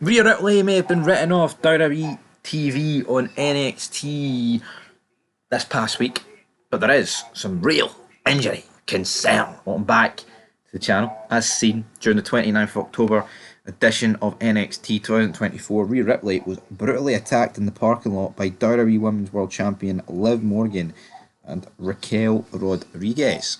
Rhea Ripley may have been written off WWE TV on NXT this past week, but there is some real injury concern. Welcome back to the channel. As seen during the 29th of October edition of NXT 2024, Rhea Ripley was brutally attacked in the parking lot by WWE Women's World Champion Liv Morgan and Raquel Rodriguez.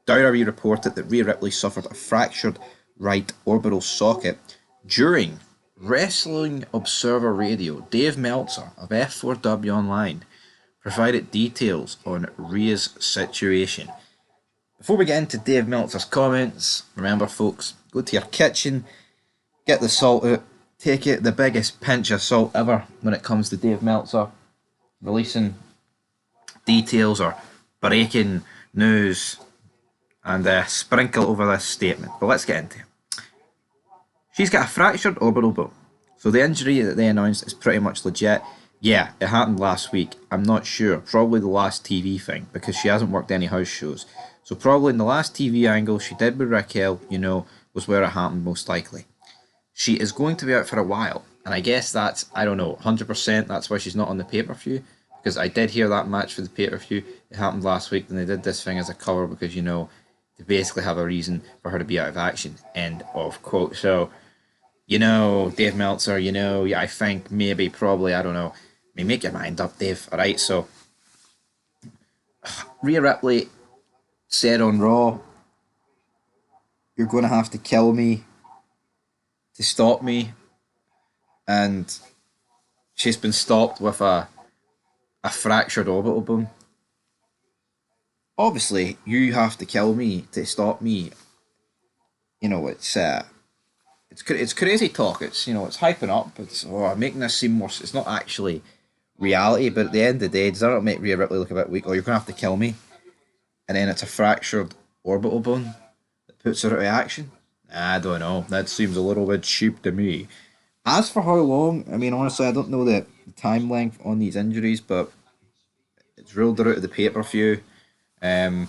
WWE reported that Rhea Ripley suffered a fractured right orbital socket during Wrestling Observer Radio. Dave Meltzer of F4W Online provided details on Rhea's situation. Before we get into Dave Meltzer's comments, remember folks, go to your kitchen, get the salt out, take it the biggest pinch of salt ever when it comes to Dave Meltzer releasing details or breaking news, and sprinkle over this statement. But let's get into it. She's got a fractured orbital bone, so the injury that they announced is pretty much legit. Yeah, it happened last week. I'm not sure. Probably the last TV thing, because she hasn't worked any house shows. So probably in the last TV angle she did with Raquel, was where it happened most likely. She is going to be out for a while, and I guess that's, I don't know, 100% that's why she's not on the pay-per-view, because I did hear that match for the pay-per-view. It happened last week, and they did this thing as a cover because, to basically have a reason for her to be out of action. End of quote. So, Dave Meltzer, I think maybe, probably, I don't know. Make your mind up, Dave. Alright, so Rhea Ripley said on Raw, "You're going to have to kill me to stop me." And she's been stopped with a fractured orbital bone. Obviously, you have to kill me to stop me. It's crazy talk. It's it's hyping up. It's making this seem more. It's not actually reality. But at the end of the day, does that not make Rhea Ripley look a bit weak? Oh, you're gonna have to kill me, and then it's a fractured orbital bone that puts her out of action. I don't know. That seems a little bit cheap to me. As for how long, honestly, I don't know the time length on these injuries, but it's ruled her out of the pay-per-view. Um,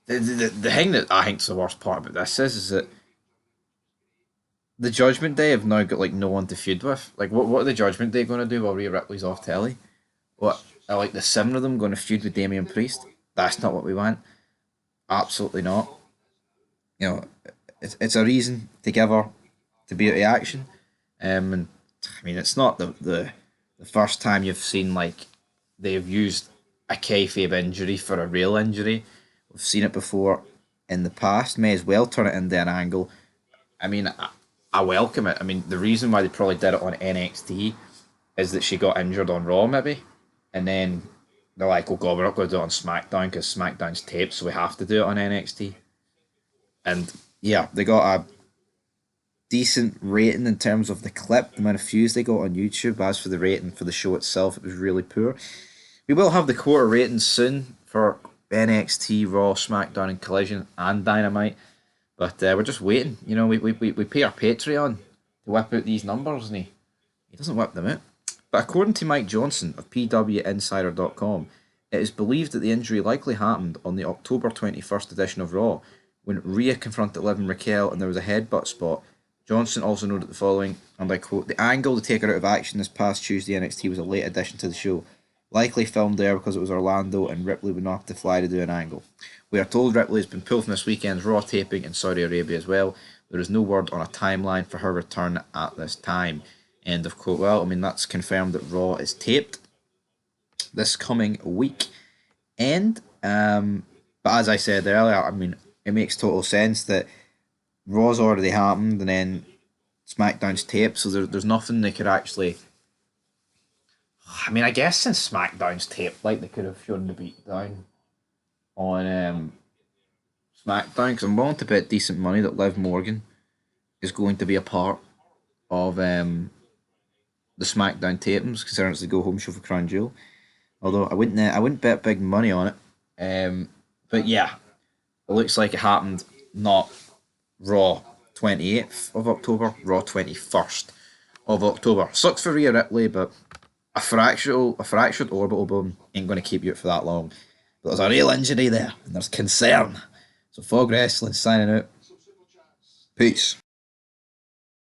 the thing that I think's the worst part about this is that the Judgment Day have now got no one to feud with. What are the Judgment Day going to do while Rhea Ripley's off telly? What are the 7 of them going to feud with Damian Priest? That's not what we want. Absolutely not. It's a reason to give her to be out of action. And it's not the first time you've seen they've used a kayfabe injury for a real injury. We've seen it before in the past. May as well turn it into an angle. I welcome it. The reason why they probably did it on NXT is that she got injured on Raw, maybe, and then they're like, "Oh God, we're not going to do it on SmackDown because SmackDown's taped, so we have to do it on NXT." And yeah, they got a decent rating in terms of the clip, the amount of views they got on YouTube. As for the rating for the show itself, it was really poor. We will have the quarter ratings soon for NXT, Raw, SmackDown, and Collision and Dynamite. But we're just waiting. We pay our Patreon to whip out these numbers, and he doesn't whip them out. But according to Mike Johnson of PWInsider.com, it is believed that the injury likely happened on the October 21st edition of Raw, when Rhea confronted Liv and Raquel and there was a headbutt spot. Johnson also noted the following, and I quote, "The angle to take her out of action this past Tuesday NXT was a late addition to the show. Likely filmed there because it was Orlando and Ripley would not have to fly to do an angle. We are told Ripley has been pulled from this weekend's Raw taping in Saudi Arabia as well. There is no word on a timeline for her return at this time." End of quote. Well, that's confirmed that Raw is taped this coming week. And, but as I said earlier, it makes total sense that Raw's already happened and then SmackDown's taped, so there's nothing they could actually... I guess since SmackDown's taped, they could have shown the beatdown on SmackDown, because I'm willing to bet decent money that Liv Morgan is going to be a part of the SmackDown tapings, considering it's the go home show for Crown Jewel. Although I wouldn't bet big money on it. But yeah, it looks like it happened not Raw 28th of October, Raw 21st of October. Sucks for Rhea Ripley, but a fractured orbital bone ain't going to keep you out for that long. But there's a real injury there, and there's concern. So Fog Wrestling signing out. Peace.